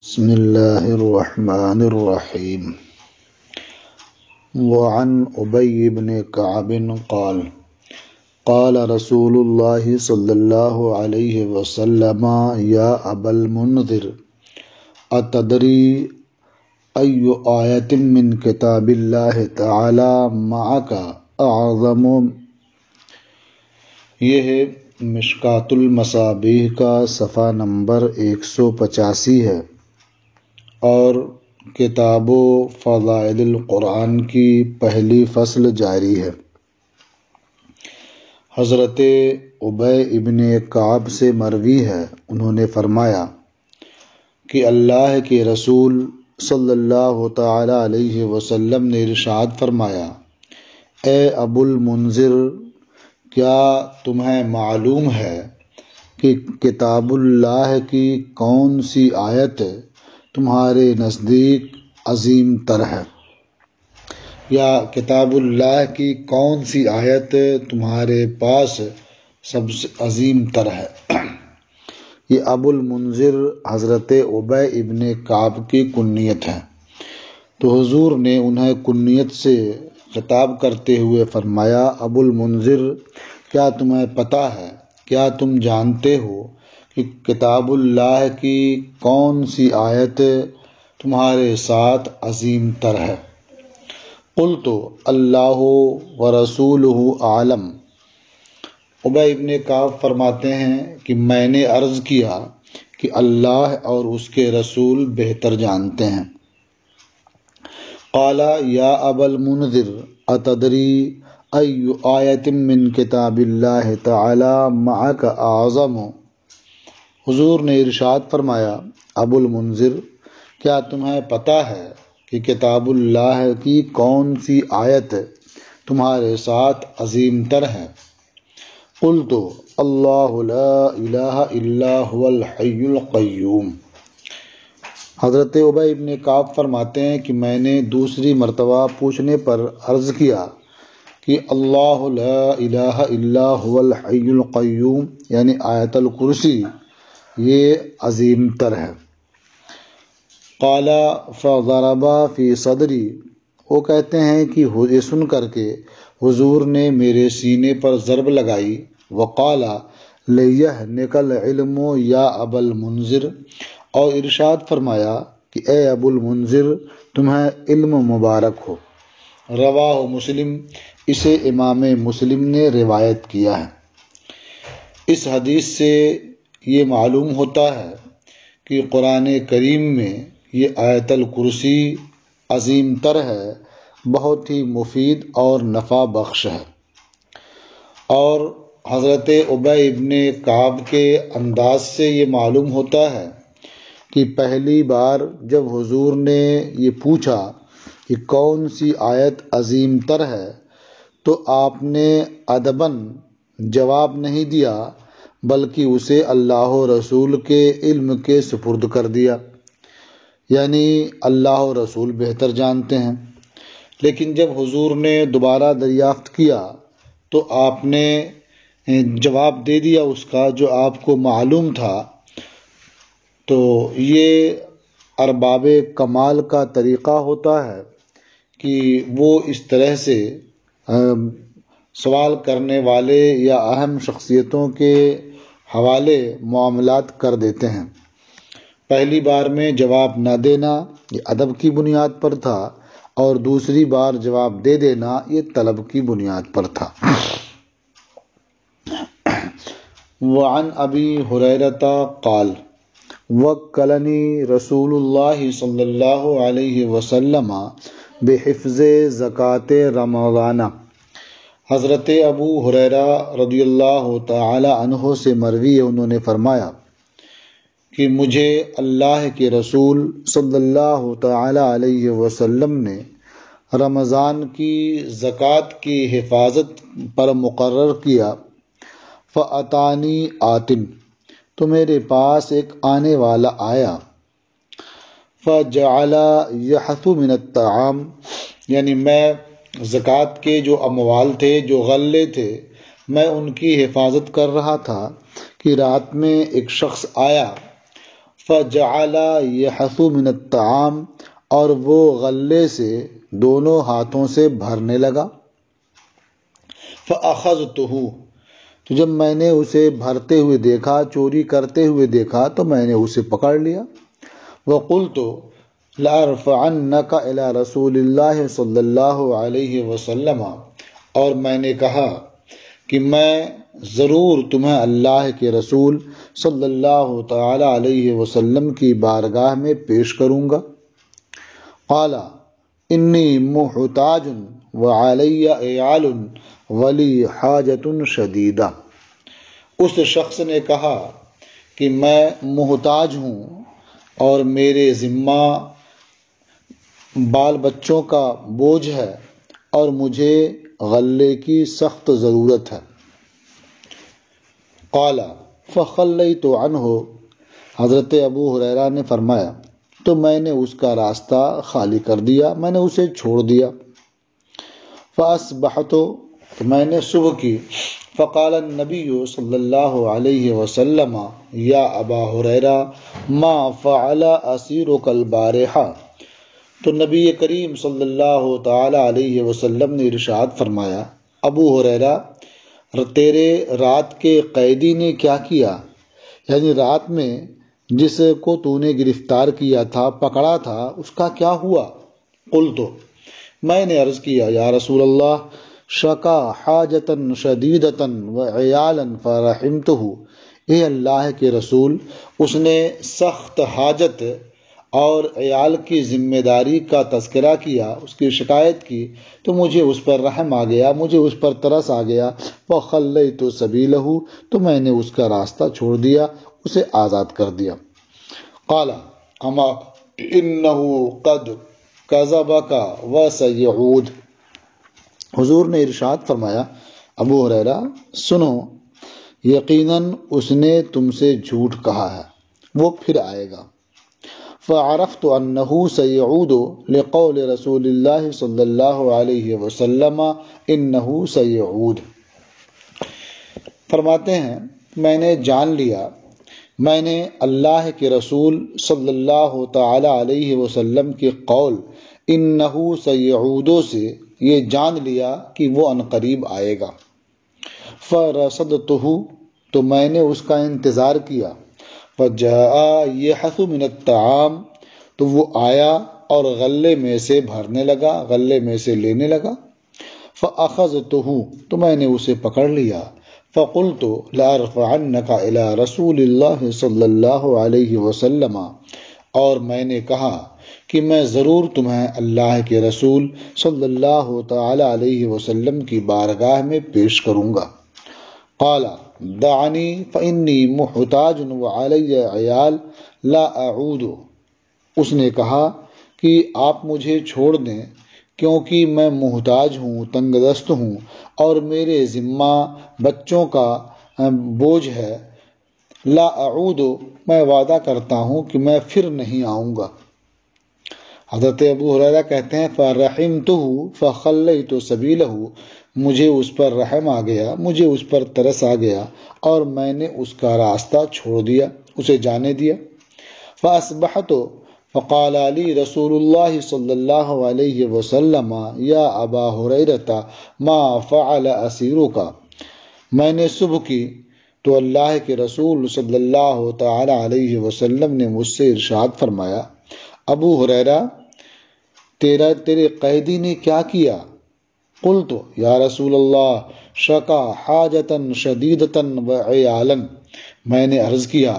بسم اللہ الرحمن الرحیم وعن ابی بن کعب قال قال رسول اللہ صلی اللہ علیہ وسلم یا ابا المنذر اتدری ای آیت من کتاب اللہ تعالی معک اعظم۔ یہ ہے مشکات المصابیح کا صفحہ نمبر 185 ہے اور کتاب و فضائل القرآن کی پہلی فصل جاری ہے۔ حضرت ابی ابن کعب سے مروی ہے، انہوں نے فرمایا کہ اللہ کے رسول صلی اللہ تعالی علیہ وسلم نے ارشاد فرمایا، اے ابو المنذر، کیا تمہیں معلوم ہے کہ کتاب اللہ کی کون سی آیت تمہارے نزدیک عظیم تر ہے، یا کتاب اللہ کی کون سی آیت تمہارے پاس سب سے عظیم تر ہے؟ یہ ابو المنذر حضرت ابی ابن کعب کی کنیت ہے، تو حضور نے انہیں کنیت سے خطاب کرتے ہوئے فرمایا، ابو المنذر، کیا تمہیں پتہ ہے، کیا تم جانتے ہو کہ کتاب اللہ کی کون سی آیت تمہارے ساتھ عظیم تر ہے؟ قلت اللہ ورسولہ اعلم۔ ابی ابن کعب فرماتے ہیں کہ میں نے عرض کیا کہ اللہ اور اس کے رسول بہتر جانتے ہیں۔ قال یا ابا المنذر اتدری ای آیت من کتاب اللہ تعالی معک اعظم۔ حضور نے ارشاد فرمایا، ابو المنذر، کیا تمہیں پتہ ہے کہ کتاب اللہ کی کون سی آیت تمہارے ساتھ عظیم تر ہے؟ قلت اللہ لا الہ الا هو الحی القیوم۔ حضرت ابی ابن کعب فرماتے ہیں کہ میں نے دوسری مرتبہ پوچھنے پر عرض کیا کہ اللہ لا الہ الا هو الحی القیوم یعنی آیت الکرسی یہ عظیم تر ہے۔ قال فضرب فی صدری، وہ کہتے ہیں کہ یہ سن کر کے حضور نے میرے سینے پر ضرب لگائی، وقال لیہنک العلم یا ابا المنذر، اور ارشاد فرمایا کہ اے ابو المنذر، تمہیں علم مبارک ہو۔ رواہ مسلم، اسے امام مسلم نے روایت کیا ہے۔ اس حدیث سے یہ معلوم ہوتا ہے کہ قرآن کریم میں یہ آیت الکرسی عظیم تر ہے، بہت ہی مفید اور نفع بخش ہے۔ اور حضرت ابی ابن کعب کے انداز سے یہ معلوم ہوتا ہے کہ پہلی بار جب حضور نے یہ پوچھا کہ کون سی آیت عظیم تر ہے تو آپ نے ادباً جواب نہیں دیا، بلکہ اسے اللہ و رسول کے علم کے سپرد کر دیا، یعنی اللہ و رسول بہتر جانتے ہیں۔ لیکن جب حضور نے دوبارہ دریافت کیا تو آپ نے جواب دے دیا اس کا جو آپ کو معلوم تھا۔ تو یہ ارباب کمال کا طریقہ ہوتا ہے کہ وہ اس طرح سے سوال کرنے والے یا اہم شخصیتوں کے حوالے معاملات کر دیتے ہیں۔ پہلی بار میں جواب نہ دینا یہ ادب کی بنیاد پر تھا، اور دوسری بار جواب دے دینا یہ طلب کی بنیاد پر تھا۔ وعن ابی ہریرہ قال وکلنی رسول اللہ صلی اللہ علیہ وسلم بحفظ زکوٰۃ رمضان۔ حضرت ابو ہریرہ رضی اللہ تعالی عنہ سے مروی ہے، انہوں نے فرمایا کہ مجھے اللہ کے رسول صلی اللہ تعالی علیہ وسلم نے رمضان کی زکوٰۃ کی حفاظت پر مقرر کیا۔ فَأَتَانِي آتٍ، تو میرے پاس ایک آنے والا آیا۔ فَجَعَلَ يَحْثُ مِنَ الطَّعَامِ، یعنی میں زکوٰۃ کے جو اموال تھے، جو غلے تھے، میں ان کی حفاظت کر رہا تھا کہ رات میں ایک شخص آیا فجعل یحث من الطعام، اور وہ غلے سے دونوں ہاتھوں سے بھرنے لگا. فاخذتہ، تو جب میں نے اسے بھرتے ہوئے دیکھا، چوری کرتے ہوئے دیکھا، تو میں نے اسے پکڑ لیا. وقلت لأرفعنک الی رسول اللہ صلی اللہ علیہ وسلم، اور میں نے کہا کہ میں ضرور تمہیں اللہ کے رسول صلی اللہ تعالی علیہ وسلم کی بارگاہ میں پیش کروں گا. قال انی محتاج وعلی عیال ولی حاجت شدیدہ. اس شخص نے کہا کہ میں محتاج ہوں اور میرے ذمہ بال بچوں کا بوجھ ہے اور مجھے غلے کی سخت ضرورت ہے. قال فخلیت عنہ، حضرت ابو ہریرہ نے فرمایا تو میں نے اس کا راستہ خالی کر دیا، میں نے اسے چھوڑ دیا. فاصبحت، تو میں نے صبح کی. فقال النبی صلی اللہ علیہ وسلم یا ابا ہریرہ ما فعل اسیرک البارحہ، تو نبی کریم صلی اللہ تعالی علیہ وسلم نے ارشاد فرمایا ابو ہریرہ، تیرے رات کے قیدی نے کیا کیا، یعنی رات میں جس کو تو نے گرفتار کیا تھا، پکڑا تھا، اس کا کیا ہوا؟ قلت، میں نے عرض کیا یا رسول اللہ شکا حاجتا شدیدتا وعیالا فرحمتہ، اے اللہ کے رسول، اس نے سخت حاجت اور عیال کی ذمہ داری کا تذکرہ کیا، اس کی شکایت کی، تو مجھے اس پر رحم آ گیا، مجھے اس پر ترس آ گیا. فخلیت سبیلہ، تو میں نے اس کا راستہ چھوڑ دیا، اسے آزاد کر دیا. قال اما انہ قد کذبک وسیعود، حضور نے ارشاد فرمایا ابو ہریرہ سنو، یقیناً اس نے تم سے جھوٹ کہا ہے، وہ پھر آئے گا. فعرفت انہ سیعود لقول رسول اللہ صلی اللہ علیہ وسلم انہ سیعود. فرماتے ہیں میں نے جان لیا، میں نے اللہ کے رسول صلی اللہ تعالی علیہ وسلم کے قول انہ سیعود سے یہ جان لیا کہ وہ عنقریب آئے گا. فرصدتہ، تو میں نے اس کا انتظار کیا. فجاء یحث من الطعام، تو وہ آیا اور غلے میں سے بھرنے لگا، غلے میں سے لینے لگا. فاخذتہ، تو میں نے اسے پکڑ لیا. فقلت لأرفعنک الی رسول اللہ صلی اللہ علیہ وسلم، اور میں نے کہا کہ میں ضرور تمہیں اللہ کے رسول صلی اللہ تعالی علیہ وسلم کی بارگاہ میں پیش کروں گا. قال دعنی فانی محتاج وعلی عیال لا اعود، اس نے کہا کہ آپ مجھے چھوڑ دیں کیونکہ میں محتاج ہوں، تنگ دست ہوں اور میرے ذمہ بچوں کا بوجھ ہے. لا اعود، میں وعدہ کرتا ہوں کہ میں پھر نہیں آؤں گا. حضرت ابو ہریرہ کہتے ہیں فرحمتہ فخلیت سبیلہ، مجھے اس پر رحم آ گیا، مجھے اس پر ترس آ گیا اور میں نے اس کا راستہ چھوڑ دیا، اسے جانے دیا. فاصبحت فقال علی رسول اللہ صلی اللہ علیہ وسلم یا ابا ہریرہ ما فعل اسیرک، میں نے صبح کی تو اللہ کے رسول صلی اللہ تعالی علیہ وسلم نے مجھ سے ارشاد فرمایا ابو ہریرہ تیرے قیدی نے کیا کیا؟ قلت یا رسول اللہ شکا حاجتا شدیدتا وعیالا، میں نے عرض کیا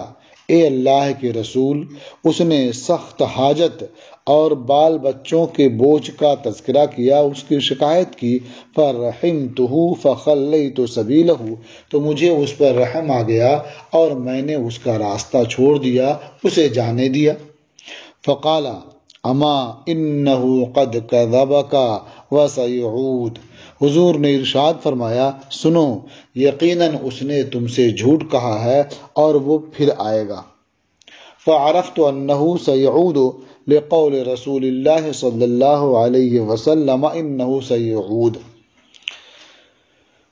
اے اللہ کے رسول، اس نے سخت حاجت اور بال بچوں کے بوجھ کا تذکرہ کیا، اس کی شکایت کی. فرحمتہ فخلیت سبیلہ، تو مجھے اس پر رحم آ گیا اور میں نے اس کا راستہ چھوڑ دیا، اسے جانے دیا. فقال اما انہ قد کذبک وسیعود، حضور نے ارشاد فرمایا سنو، یقیناً اس نے تم سے جھوٹ کہا ہے اور وہ پھر آئے گا. فعرفت انہ سیعود لقول رسول اللہ صلی اللہ علیہ وسلم انہ سیعود.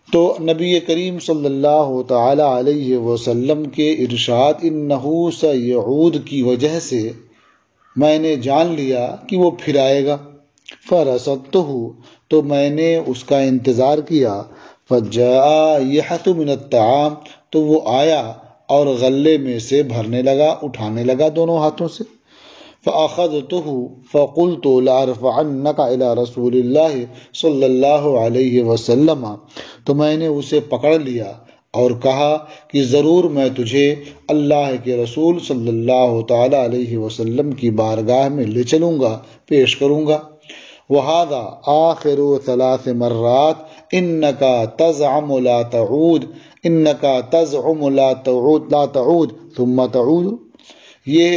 تو نبی کریم صلی اللہ تعالی علیہ وسلم کے ارشاد انہو سیعود کی وجہ سے میں نے جان لیا کہ وہ پھر آئے گا۔ فرصدتہ، تو میں نے اس کا انتظار کیا۔ فجاء یحت من الطعام، تو وہ آیا اور غلے میں سے بھرنے لگا، اٹھانے لگا دونوں ہاتھوں سے۔ فأخذته فقلت لأرفعنك إلى رسول الله صلی اللہ علیہ وسلم، تو میں نے اسے پکڑ لیا اور کہا کہ ضرور میں تجھے اللہ کے رسول صلی اللہ تعالی علیہ وسلم کی بارگاہ میں لے چلوں گا، پیش کروں گا۔ وَهَذَا آخِرُ 3 مرات إِنَّكَ تَزْعُمُ لَا تَعُودُ إِنَّكَ تَزْعُمُ لَا تَعُودُ ثُمَّ تَعُودُ، یہ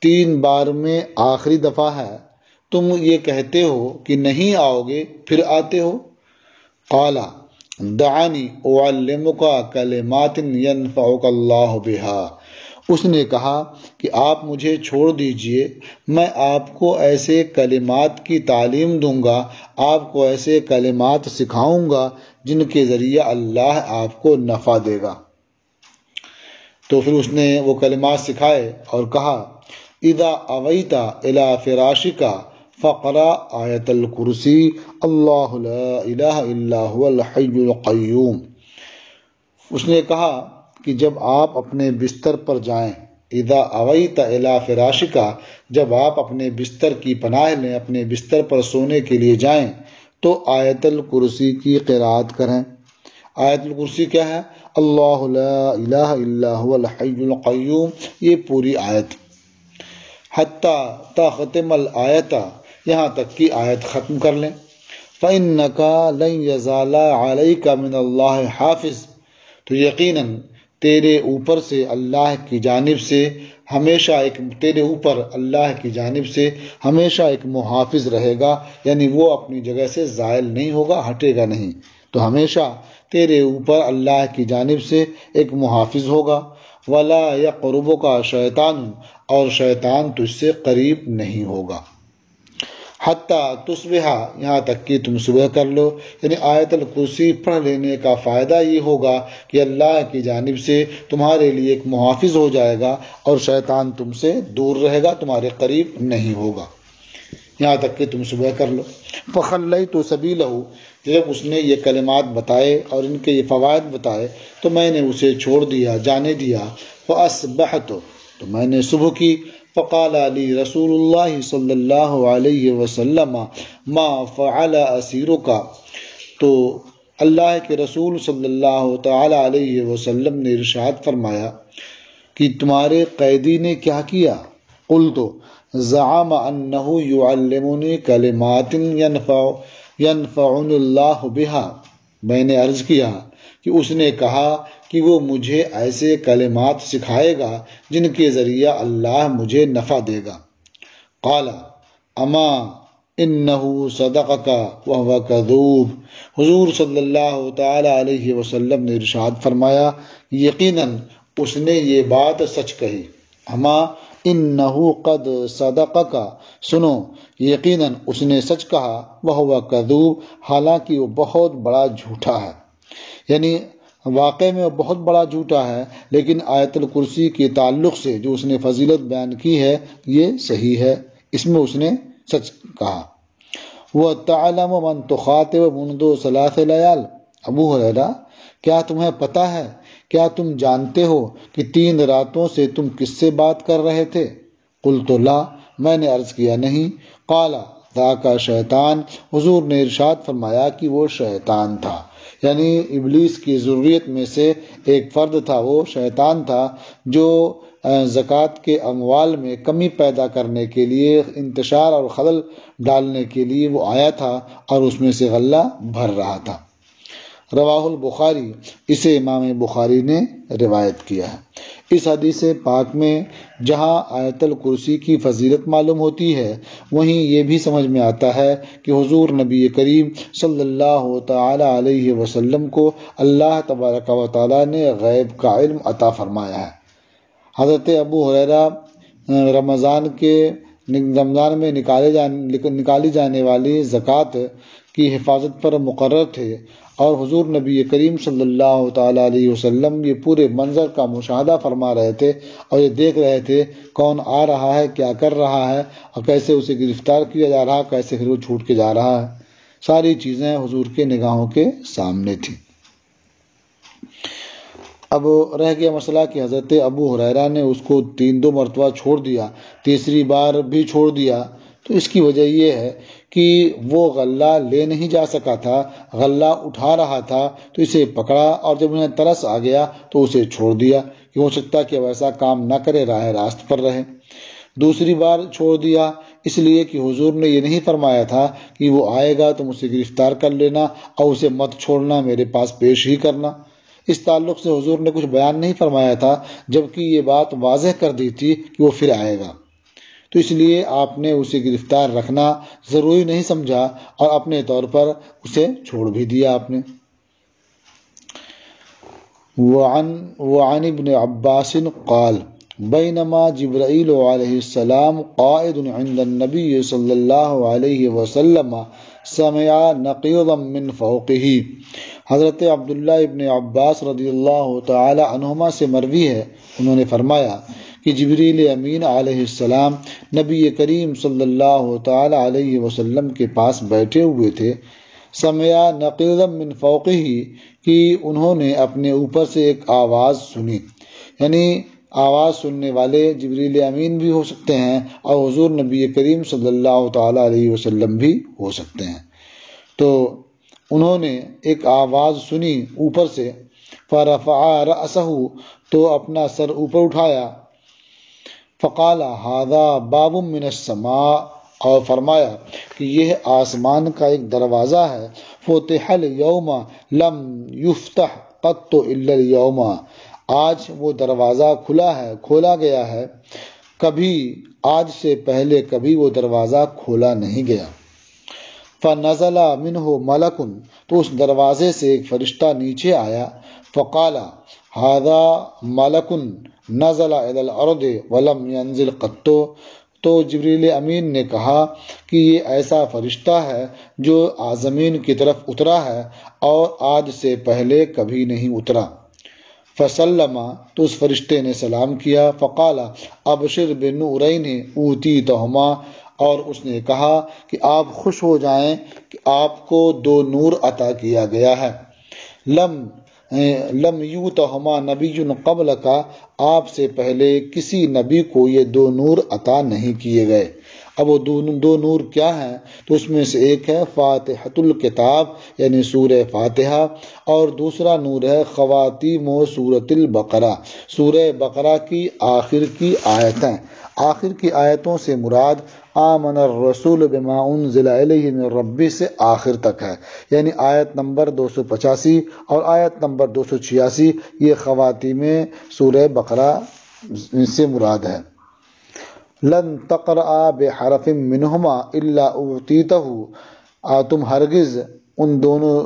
3 بار میں آخری دفعہ ہے، تم یہ کہتے ہو کہ نہیں آؤ گے پھر آتے ہو۔ قال دعنی اعلمک کلمات ینفعک اللہ بہا، اس نے کہا کہ آپ مجھے چھوڑ دیجئے، میں آپ کو ایسے کلمات کی تعلیم دوں گا، آپ کو ایسے کلمات سکھاؤں گا جن کے ذریعے اللہ آپ کو نفع دے گا۔ تو پھر اس نے وہ کلمات سکھائے اور کہا اذا اویت الی فراشک فقرأ آیت الکرسی اللہ لا الہ الا هو الحی القیوم۔ اس نے کہا کہ جب آپ اپنے بستر پر جائیں، اذا اویت الی فراشک، جب آپ اپنے بستر کی پناہ لیں، اپنے بستر پر سونے کے لیے جائیں تو آیت الکرسی کی قرأت کریں۔ آیت الکرسی کیا ہے؟ اللہ لا الہ الا هو الحی القیوم، یہ پوری آیت حتی تختم الآیت، یہاں تک کہ آیت ختم کر لیں۔ فإنک لن یزال علیک من اللہ حافظ، تو یقیناً تیرے اوپر سے اللہ کی جانب سے ہمیشہ ایک محافظ رہے گا، یعنی وہ اپنی جگہ سے زائل نہیں ہوگا، ہٹے گا نہیں، تو ہمیشہ تیرے اوپر اللہ کی جانب سے ایک محافظ ہوگا۔ ولا یقربک شیطان، اور شیطان تجھ سے قریب نہیں ہوگا۔ حتی تصبح، یہاں تک کہ تم صبح کر لو، یعنی آیت الکرسی پڑھ لینے کا فائدہ یہ ہوگا کہ اللہ کی جانب سے تمہارے لیے ایک محافظ ہو جائے گا اور شیطان تم سے دور رہے گا، تمہارے قریب نہیں ہوگا، یہاں تک کہ تم صبح کر لو۔ فخلیت سبیلہ، جب اس نے یہ کلمات بتائے اور ان کے یہ فوائد بتائے تو میں نے اسے چھوڑ دیا، جانے دیا۔ فاصبحت، تو میں نے صبح کی۔ فقال علی رسول اللہ صلی اللہ علیہ وسلم ما فعل اسیرک، تو اللہ کے رسول صلی اللہ تعالی علیہ وسلم نے ارشاد فرمایا کہ تمہارے قیدی نے کیا کیا؟ قلت زعم انہ یعلمنی کلمات ینفعنی اللہ بہا، میں نے عرض کیا کہ اس نے کہا کہ وہ مجھے ایسے کلمات سکھائے گا جن کے ذریعہ اللہ مجھے نفع دے گا۔ قال اما انہ صدقک وہو کذوب، حضور صلی اللہ تعالی علیہ وسلم نے ارشاد فرمایا یقیناً اس نے یہ بات سچ کہی۔ اما انہ قد صدقک، سنو یقیناً اس نے سچ کہا، وہو کذوب، حالانکہ وہ بہت بڑا جھوٹا ہے، یعنی واقع میں وہ بہت بڑا جھوٹا ہے، لیکن آیت الکرسی کے تعلق سے جو اس نے فضیلت بیان کی ہے یہ صحیح ہے، اس میں اس نے سچ کہا۔ وَتَعْلَمُ مَنْ تُخَاطِبُ مُنْذُ 3 لیال، ابو ہریرہ کیا تمہیں پتہ ہے، کیا تم جانتے ہو کہ 3 راتوں سے تم کس سے بات کر رہے تھے؟ قلت لا، میں نے عرض کیا نہیں۔ قال ذاک شیطان، حضور نے ارشاد فرمایا کہ وہ شیطان تھا، یعنی ابلیس کی ذریت میں سے ایک فرد تھا، وہ شیطان تھا جو زکوٰۃ کے اموال میں کمی پیدا کرنے کے لیے، انتشار اور خلل ڈالنے کے لیے وہ آیا تھا اور اس میں سے غلہ بھر رہا تھا۔ رواہ البخاری، اسے امام بخاری نے روایت کیا ہے۔ اس حدیث پاک میں جہاں آیت الکرسی کی فضیلت معلوم ہوتی ہے، وہیں یہ بھی سمجھ میں آتا ہے کہ حضور نبی کریم صلی اللہ تعالی علیہ وسلم کو اللہ تبارک و تعالی نے غیب کا علم عطا فرمایا ہے۔ حضرت ابو ہریرہ رمضان کے رمضان میں نکالی جانے والی زکوٰۃ کی حفاظت پر مقرر تھے، اور حضور نبی کریم صلی اللہ تعالیٰ علیہ وسلم یہ پورے منظر کا مشاہدہ فرما رہے تھے اور یہ دیکھ رہے تھے کون آ رہا ہے، کیا کر رہا ہے، اور کیسے اسے گرفتار کیا جا رہا، کیسے پھر وہ چھوٹ کے جا رہا ہے۔ ساری چیزیں حضور کے نگاہوں کے سامنے تھیں۔ اب رہ گیا مسئلہ کہ حضرت ابو ہریرہ نے اس کو 2 مرتبہ چھوڑ دیا، تیسری بار بھی چھوڑ دیا، تو اس کی وجہ یہ ہے کہ وہ غلہ لے نہیں جا سکا تھا، غلہ اٹھا رہا تھا، تو اسے پکڑا اور جب انہیں ترس آ گیا تو اسے چھوڑ دیا کہ ہو سکتا کہ ویسا کام نہ کرے، راہ راست پر رہے۔ دوسری بار چھوڑ دیا اس لیے کہ حضور نے یہ نہیں فرمایا تھا کہ وہ آئے گا تم اسے گرفتار کر لینا اور اسے مت چھوڑنا، میرے پاس پیش ہی کرنا۔ اس تعلق سے حضور نے کچھ بیان نہیں فرمایا تھا، جبکہ یہ بات واضح کر دی تھی کہ وہ پھر آئے گا، تو اس لیے آپ نے اسے گرفتار رکھنا ضروری نہیں سمجھا اور اپنے طور پر اسے چھوڑ بھی دیا آپ نے۔ وعن ابن عباس قال بینما جبرائیل علیہ السلام قائد عند النبی صلی اللہ علیہ وسلم سمع نقیضا من فوقہ۔ حضرت عبداللہ ابن عباس رضی اللہ تعالی عنہما سے مروی ہے، انہوں نے فرمایا کہ جبریل امین علیہ السلام نبی کریم صلی اللہ تعالی علیہ وسلم کے پاس بیٹھے ہوئے تھے، سمع نقیضا من فوقہ، کہ انہوں نے اپنے اوپر سے ایک آواز سنی، یعنی آواز سننے والے جبریل امین بھی ہو سکتے ہیں اور حضور نبی کریم صلی اللہ تعالی علیہ وسلم بھی ہو سکتے ہیں۔ تو انہوں نے ایک آواز سنی اوپر سے، فرفع رأسہ، تو اپنا سر اوپر اٹھایا، فقال ھذا باب من السماء، اور فرمایا کہ یہ آسمان کا ایک دروازہ ہے، فتح اليوم لم یفتح قط الا اليوم، آج وہ دروازہ کھولا گیا ہے، کبھی آج سے پہلے کبھی وہ دروازہ کھولا نہیں گیا۔ فنزل منہ ملک، تو اس دروازے سے ایک فرشتہ نیچے آیا، فقال ھذا ملک نزل الی الارض ولم ينزل قط، تو جبریل امین نے کہا کہ یہ ایسا فرشتہ ہے جو زمین کی طرف اترا ہے اور آج سے پہلے کبھی نہیں اترا۔ فسلم، تو اس فرشتے نے سلام کیا، فقال ابشر بنورین اوتیتہما، اور اس نے کہا کہ آپ خوش ہو جائیں کہ آپ کو 2 نور عطا کیا گیا ہے، لم یوتہما نبی قبل کا، آپ سے پہلے کسی نبی کو یہ 2 نور عطا نہیں کیے گئے۔ اب وہ 2 نور کیا ہیں؟ تو اس میں سے ایک ہے فاتحۃ الکتاب یعنی سورہ فاتحہ، اور دوسرا نور ہے خواتیم و سورۃ البقرہ، سورہ بقرہ کی آخر کی آیتیں۔ آخر کی آیتوں سے مراد آمن الرسول بما انزل الیہ من ربہ سے آخر تک ہے، یعنی آیت نمبر 285 اور آیت نمبر 286، یہ خواتیم سورہ بقرہ سے مراد ہے۔ لن تقرأ بحرف منہما الا اعطیتہ، تم ہرگز ان دونوں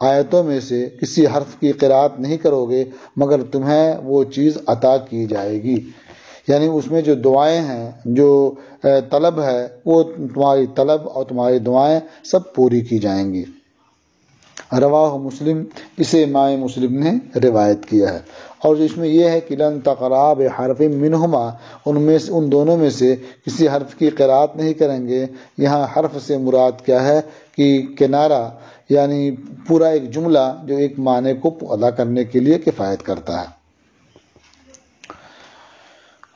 آیتوں میں سے کسی حرف کی قرأت نہیں کرو گے مگر تمہیں وہ چیز عطا کی جائے گی، یعنی اس میں جو دعائیں ہیں، جو طلب ہے، وہ تمہاری طلب اور تمہاری دعائیں سب پوری کی جائیں گی۔ رواہ مسلم، اسے امام مسلم نے روایت کیا ہے، اور اس میں یہ ہے کہ لن تقرأ بحرف منہما، ان دونوں میں سے کسی حرف کی قرأت نہیں کریں گے۔ یہاں حرف سے مراد کیا ہے کہ کنارہ، یعنی پورا ایک جملہ جو ایک معنی کو ادا کرنے کے لیے کفایت کرتا ہے۔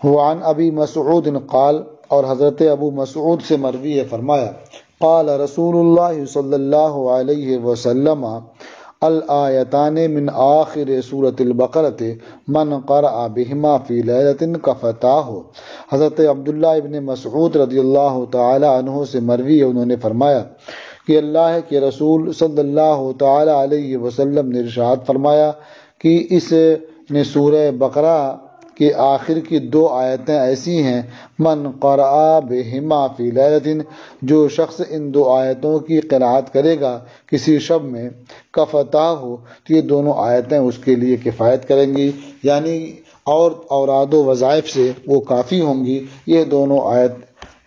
وعن ابی مسعود قال، اور حضرت ابو مسعود سے مروی ہے، فرمایا قال رسول اللہ صلی اللہ علیہ وسلم الآیتان من آخر سورۃ البقرۃ من قرأ بہما فی لیلۃ کفتاہ۔ حضرت عبداللہ ابن مسعود رضی اللہ تعالی عنہ سے مروی ہے، انہوں نے فرمایا کہ اللہ کے رسول صلی اللہ تعالی علیہ وسلم نے ارشاد فرمایا کہ اس نے سورہ بقرہ کہ آخر کی 2 آیتیں ایسی ہیں، من قرأ بہما فی لیلۃ، جو شخص ان 2 آیتوں کی قرأت کرے گا کسی شب میں، کفتاہ ہو، تو یہ دونوں آیتیں اس کے لیے کفایت کریں گی، یعنی اور اوراد و وظائف سے وہ کافی ہوں گی۔ یہ دونوں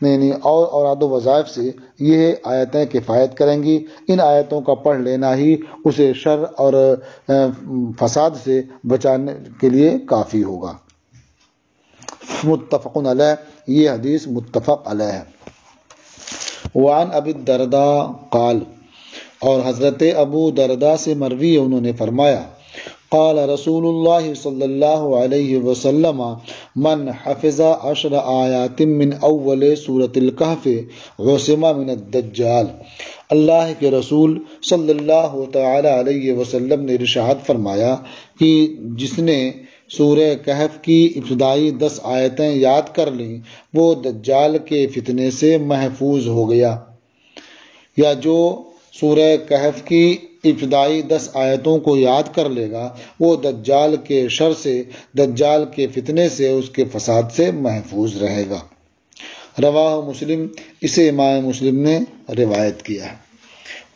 یعنی اور اوراد و وظائف سے یہ آیتیں کفایت کریں گی۔ ان آیتوں کا پڑھ لینا ہی اسے شر اور فساد سے بچانے کے لیے کافی ہوگا۔ متفق علیہ، یہ حدیث متفق علیہ ہے۔ وعن ابی الدرداء قال، اور حضرت ابو درداء سے مروی انہوں نے فرمایا، قال رسول اللہ صلی اللہ علیہ وسلم من حفظ 10 آیات من اول سورۃ الکہف عصم من الدجال۔ اللہ کے رسول صلی اللہ تعالی علیہ وسلم نے ارشاد فرمایا کہ جس نے سورہ کہف کی ابتدائی 10 آیتیں یاد کر لیں وہ دجال کے فتنے سے محفوظ ہو گیا، یا جو سورہ کہف کی ابتدائی 10 آیتوں کو یاد کر لے گا وہ دجال کے شر سے، دجال کے فتنے سے، اس کے فساد سے محفوظ رہے گا۔ رواہ مسلم، اسے امام مسلم نے روایت کیا ہے۔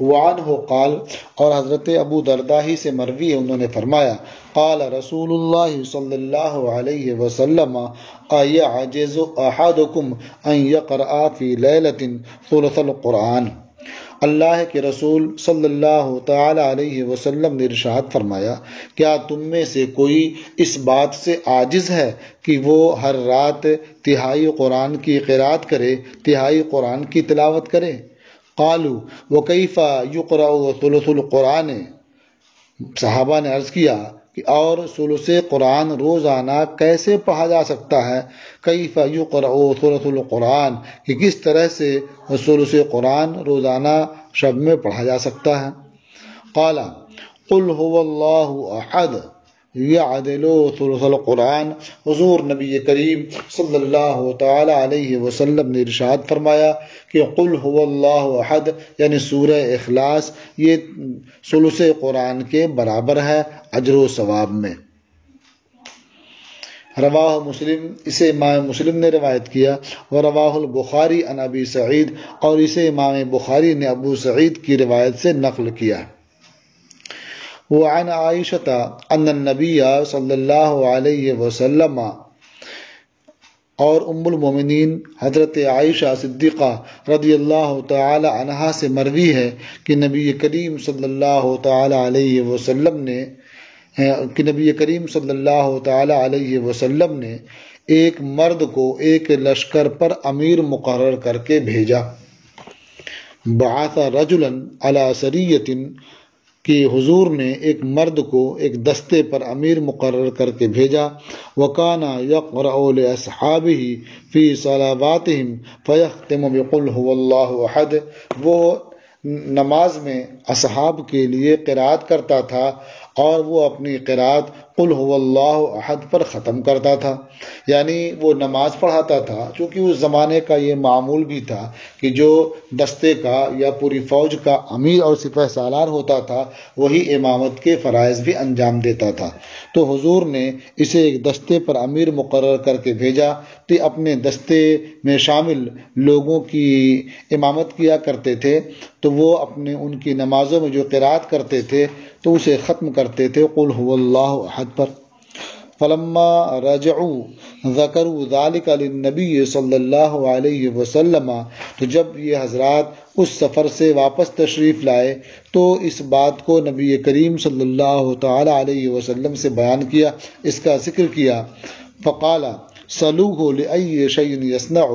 وعنہ قال، اور حضرت ابو درداء ہی سے مروی ہے، انہوں نے فرمایا، قال رسول اللہ صلی اللہ علیہ وسلم ایعجز احدکم ان یقرأ فی لیلۃ ثلث القرآن۔ اللہ کے رسول صلی اللہ تعالی علیہ وسلم نے ارشاد فرمایا، کیا تم میں سے کوئی اس بات سے عاجز ہے کہ وہ ہر رات تہائی قرآن کی قرات کرے، تہائی قرآن کی تلاوت کرے؟ قالوا وکیف یقرأ ثلث القرآن، صحابہ نے عرض کیا کہ اور ثلث قرآن روزانہ کیسے پڑھا جا سکتا ہے؟ کیف یقرأ ثلث القرآن، کہ کس طرح سے ثلث قرآن روزانہ شب میں پڑھا جا سکتا ہے؟ قال قل هو اللہ احد یعدل ثلث القرآن، حضور نبی کریم صلی اللہ تعالی علیہ وسلم نے ارشاد فرمایا کہ قل هو اللہ احد یعنی سورہ اخلاص یہ ثلث قرآن کے برابر ہے اجر و ثواب میں۔ رواہ مسلم، اسے امام مسلم نے روایت کیا۔ ورواہ البخاری عن ابی سعید، اور اسے امام بخاری نے ابو سعید کی روایت سے نقل کیا۔ وعن عائشہ ان النبی صلی اللہ علیہ وسلم، اور ام المومنین حضرت عائشہ صدیقہ رضی اللہ تعالی عنہا سے مروی ہے کہ نبی کریم صلی اللہ تعالی علیہ وسلم نے ایک مرد کو ایک لشکر پر امیر مقرر کر کے بھیجا۔ بعث رجلا علی سریۃ، کہ حضور نے ایک مرد کو ایک دستے پر امیر مقرر کر کے بھیجا۔ وکان یقرأ لاصحابہ فی صلواتہم فیختم بقل هو اللہ احد، وہ نماز میں اصحاب کے لیے قرات کرتا تھا اور وہ اپنی قرات قل هو اللہ احد پر ختم کرتا تھا، یعنی وہ نماز پڑھاتا تھا۔ چونکہ اس زمانے کا یہ معمول بھی تھا کہ جو دستے کا یا پوری فوج کا امیر اور سپہ سالار ہوتا تھا وہی امامت کے فرائض بھی انجام دیتا تھا، تو حضور نے اسے ایک دستے پر امیر مقرر کر کے بھیجا کہ اپنے دستے میں شامل لوگوں کی امامت کیا کرتے تھے، تو وہ اپنے ان کی نمازوں میں جو قرات کرتے تھے تو اسے ختم کرتے تھے قل هو اللہ احد پر۔ فلما رجعوا ذکروا ذلك للنبی صلی اللہ علیہ وسلم، تو جب یہ حضرات اس سفر سے واپس تشریف لائے تو اس بات کو نبی کریم صلی اللہ تعالی علیہ وسلم سے بیان کیا، اس کا ذکر کیا۔ فقال سلوہ لأی شیء یصنع،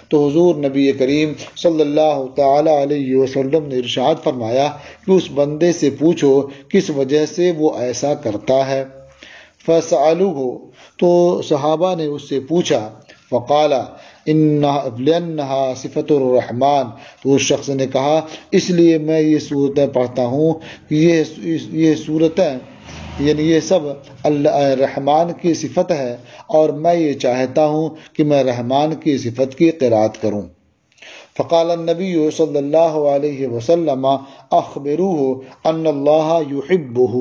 تو حضور نبی کریم صلی اللہ تعالی علیہ وسلم نے ارشاد فرمایا کہ اس بندے سے پوچھو کس وجہ سے وہ ایسا کرتا ہے۔ فسألوہ، تو صحابہ نے اس سے پوچھا، فقال لأنہا صفت الرحمن، تو اس شخص نے کہا اس لیے میں یہ صورتیں پڑھتا ہوں کہ یہ صورتیں یعنی یہ سب رحمان کی صفت ہے اور میں یہ چاہتا ہوں کہ میں رحمان کی صفت کی قرات کروں۔ فقال النبی صلی اللہ علیہ وسلم اخبروہ ان اللہ یحبہ،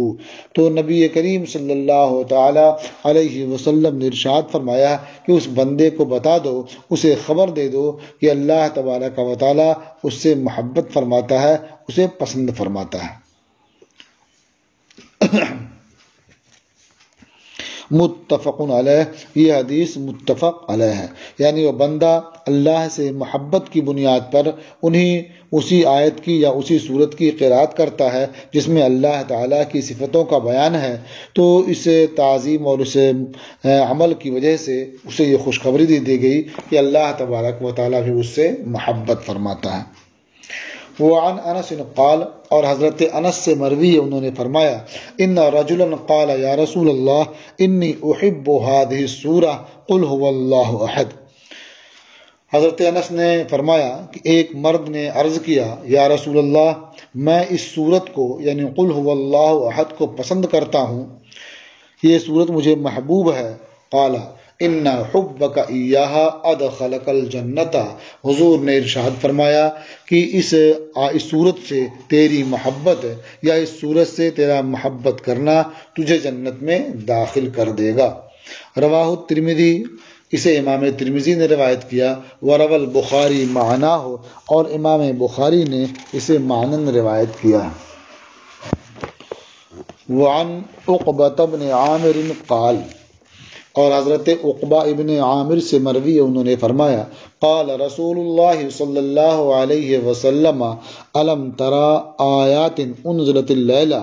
تو نبی کریم صلی اللہ تعالی علیہ وسلم نے ارشاد فرمایا کہ اس بندے کو بتا دو، اسے خبر دے دو کہ اللہ تبارک و تعالی اس سے محبت فرماتا ہے، اسے پسند فرماتا ہے۔ متفق علیہ، یہ حدیث متفق علیہ ہے، یعنی وہ بندہ اللہ سے محبت کی بنیاد پر اسی آیت کی یا اسی صورت کی قرأت کرتا ہے جس میں اللہ تعالیٰ کی صفتوں کا بیان ہے، تو اسے تعظیم اور اسے عمل کی وجہ سے اسے یہ خوشخبری دی گئی کہ اللہ تبارک و تعالیٰ بھی اس سے محبت فرماتا ہے۔ وعن انس قال، اور حضرت انس سے مروی ہے، انہوں نے فرمایا ان رجلا قال یا رسول اللہ انی احب هذه السورہ قل هو اللہ احد۔ حضرت انس نے فرمایا کہ ایک مرد نے عرض کیا یا رسول اللہ میں اس صورت کو یعنی قل هو اللہ احد کو پسند کرتا ہوں، یہ صورت مجھے محبوب ہے۔ قال ان حبک ایہا ادخلک الجنت، حضور نے ارشاد فرمایا کہ اس صورت سے تیری محبت یا اس صورت سے تیرا محبت کرنا تجھے جنت میں داخل کر دے گا۔ رواہ الترمذی، اسے امام ترمذی نے روایت کیا، وروى البخاری معناہ، اور امام بخاری نے اسے معنن روایت کیا۔ وعن عقبہ بن عامر قال، اور حضرت عقبہ ابن عامر سے مروی ہے، انہوں نے فرمایا قال رسول اللہ صلی اللہ علیہ وسلم الم ترى آیات انزلت اللیلہ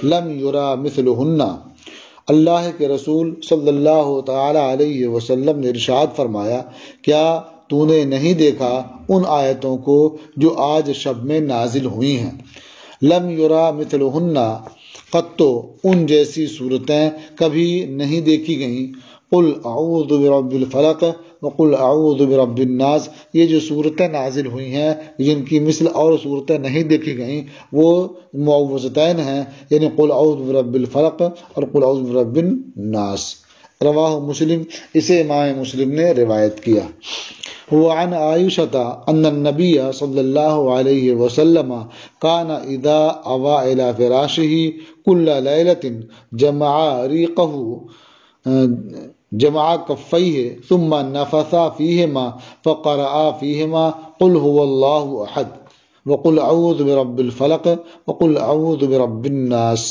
لم یرى مثلہن، اللہ کے رسول صلی اللہ تعالی علیہ وسلم نے ارشاد فرمایا کیا تو نے نہیں دیکھا ان آیتوں کو جو آج شب میں نازل ہوئی ہیں، لم یرى مثلہن، قطو ان جیسی صورتیں کبھی نہیں دیکھی گئیں، قل اعوذ برب الفلق وقل اعوذ برب الناس، یہ جو صورتیں نازل ہوئی ہیں جن کی مثل اور صورتیں نہیں دیکھی گئیں وہ معوذتین ہیں، یعنی قل اعوذ برب الفلق اور قل اعوذ برب الناس۔ رواہ مسلم، اسے امام مسلم نے روایت کیا۔ وعن عائشہ ان النبی صلی اللہ علیہ وسلم کان اذا اوى الى فراشه كل ليلة جمع کفیہ ثم نفث فیہما فقرأ فیہما قل هو اللہ احد وقل اعوذ برب الفلق وقل اعوذ برب الناس۔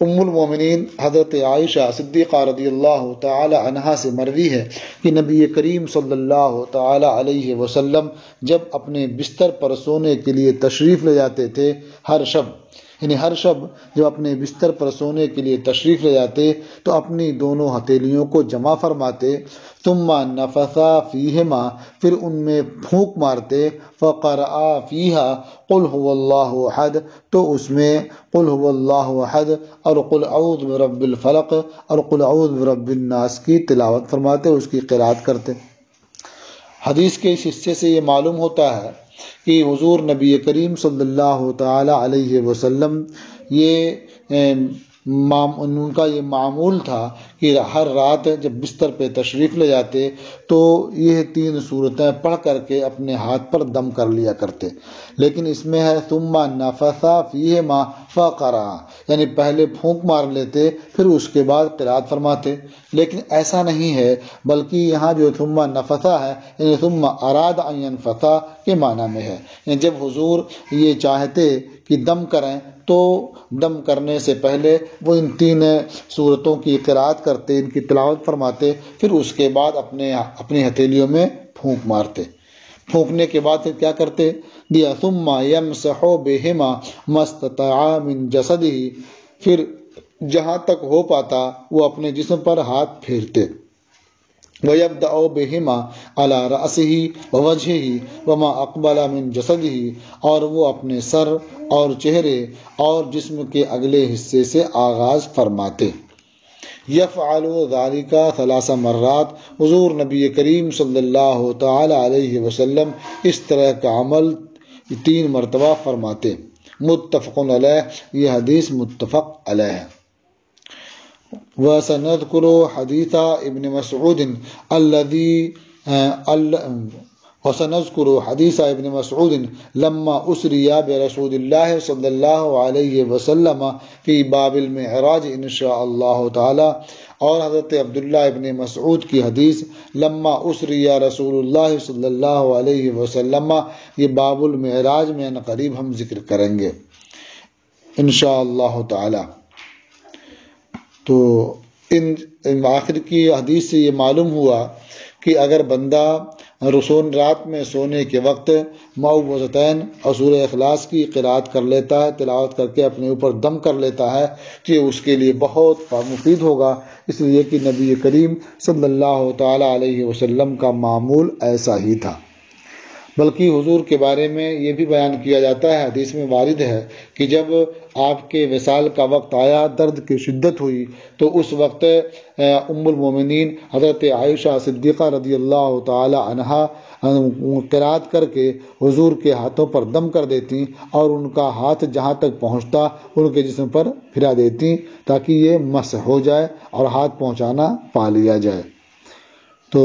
ام المومنین حضرت عائشہ صدیقہ رضی اللہ تعالی عنہا سے مروی ہے کہ نبی کریم صلی اللہ تعالی علیہ وسلم جب اپنے بستر پر سونے کے لیے تشریف لے جاتے تھے، ہر شب جب اپنے بستر پر سونے کے لیے تشریف لے جاتے تو اپنی دونوں ہتھیلیوں کو جمع فرماتے، ثم نفثا فیہما، پھر ان میں پھونک مارتے، فقرأ فیہا قل هو اللہ احد، تو اس میں قل هو اللہ احد اور قل اعوذ برب الفلق اور قل اعوذ برب الناس کی تلاوت فرماتے، اس کی قرأت کرتے۔ حدیث کے اس حصے سے یہ معلوم ہوتا ہے کہ حضور نبی کریم صلی اللہ تعالی علیہ وسلم ان کا یہ معمول تھا کہ ہر رات جب بستر پہ تشریف لے جاتے تو یہ 3 صورتیں پڑھ کر کے اپنے ہاتھ پر دم کر لیا کرتے، لیکن اس میں ہے ثم نفث فیہما فقرأ، یعنی پہلے پھونک مار لیتے پھر اس کے بعد قرأت فرماتے، لیکن ایسا نہیں ہے، بلکہ یہاں جو ثم نفث ہے یعنی ثم اراد ان ينفث کے معنی میں ہے، یعنی جب حضور یہ چاہتے کہ دم کریں تو دم کرنے سے پہلے وہ ان 3 صورتوں کی قرأت کرتے، ان کی تلاوت فرماتے، پھر اس کے بعد اپنی ہتھیلیوں میں پھونک مارتے۔ پھونکنے کے بعد پھر کیا کرتے دیا ثم یمسح بہما ما استطاع من جسدہ، پھر جہاں تک ہو پاتا وہ اپنے جسم پر ہاتھ پھیرتے، وَيَبْدَأُ بِهِمَا عَلَى رَأْسِهِ وَوَجْهِهِ وَمَا أَقْبَلَ مِنْ جَسَدِهِ، اور وہ اپنے سر اور چہرے اور جسم کے اگلے حصے سے آغاز فرماتے۔ یفعل ذلك 3 مرات، حضور نبی کریم صلی اللہ تعالی علیہ وسلم اس طرح کا عمل 3 مرتبہ فرماتے۔ متفق علیہ، یہ حدیث متفق علیہ ہے۔ وسنذكر حديث ابن مسعود لما أسري برسول الله صلى الله عليه وسلم في باب المعراج ان شاء اللہ تعالی، اور حضرت عبداللہ ابن مسعود کی حدیث لما اسری رسول اللہ صلی اللہ علیہ وسلم، یہ باب المعراج میں قریب ہم ذکر کریں گے ان شاء اللہ تعالی۔ تو آخر کی حدیث سے یہ معلوم ہوا کہ اگر بندہ رات میں سونے کے وقت معوذتین اور سورہ اخلاص کی قرأت کر لیتا ہے، تلاوت کر کے اپنے اوپر دم کر لیتا ہے تو یہ اس کے لیے بہت مفید ہوگا، اس لیے کہ نبی کریم صلی اللہ تعالی علیہ وسلم کا معمول ایسا ہی تھا۔ بلکہ حضور کے بارے میں یہ بھی بیان کیا جاتا ہے، حدیث میں وارد ہے کہ جب آپ کے وصال کا وقت آیا، درد کی شدت ہوئی، تو اس وقت ام المومنین حضرت عائشہ صدیقہ رضی اللہ تعالی عنہا قرأت کر کے حضور کے ہاتھوں پر دم کر دیتی اور ان کا ہاتھ جہاں تک پہنچتا ان کے جسم پر پھرا دیتی تاکہ یہ مسح ہو جائے اور ہاتھ پہنچانا پا لیا جائے۔ تو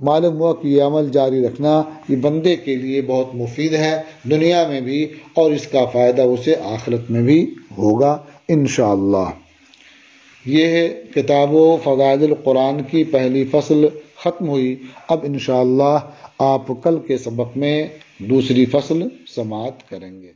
معلوم ہوا کہ یہ عمل جاری رکھنا یہ بندے کے لیے بہت مفید ہے، دنیا میں بھی، اور اس کا فائدہ اسے آخرت میں بھی ہوگا انشاءاللہ۔ یہ کتاب و فضائل القرآن کی پہلی فصل ختم ہوئی۔ اب انشاءاللہ آپ کل کے سبق میں دوسری فصل سماعت کریں گے۔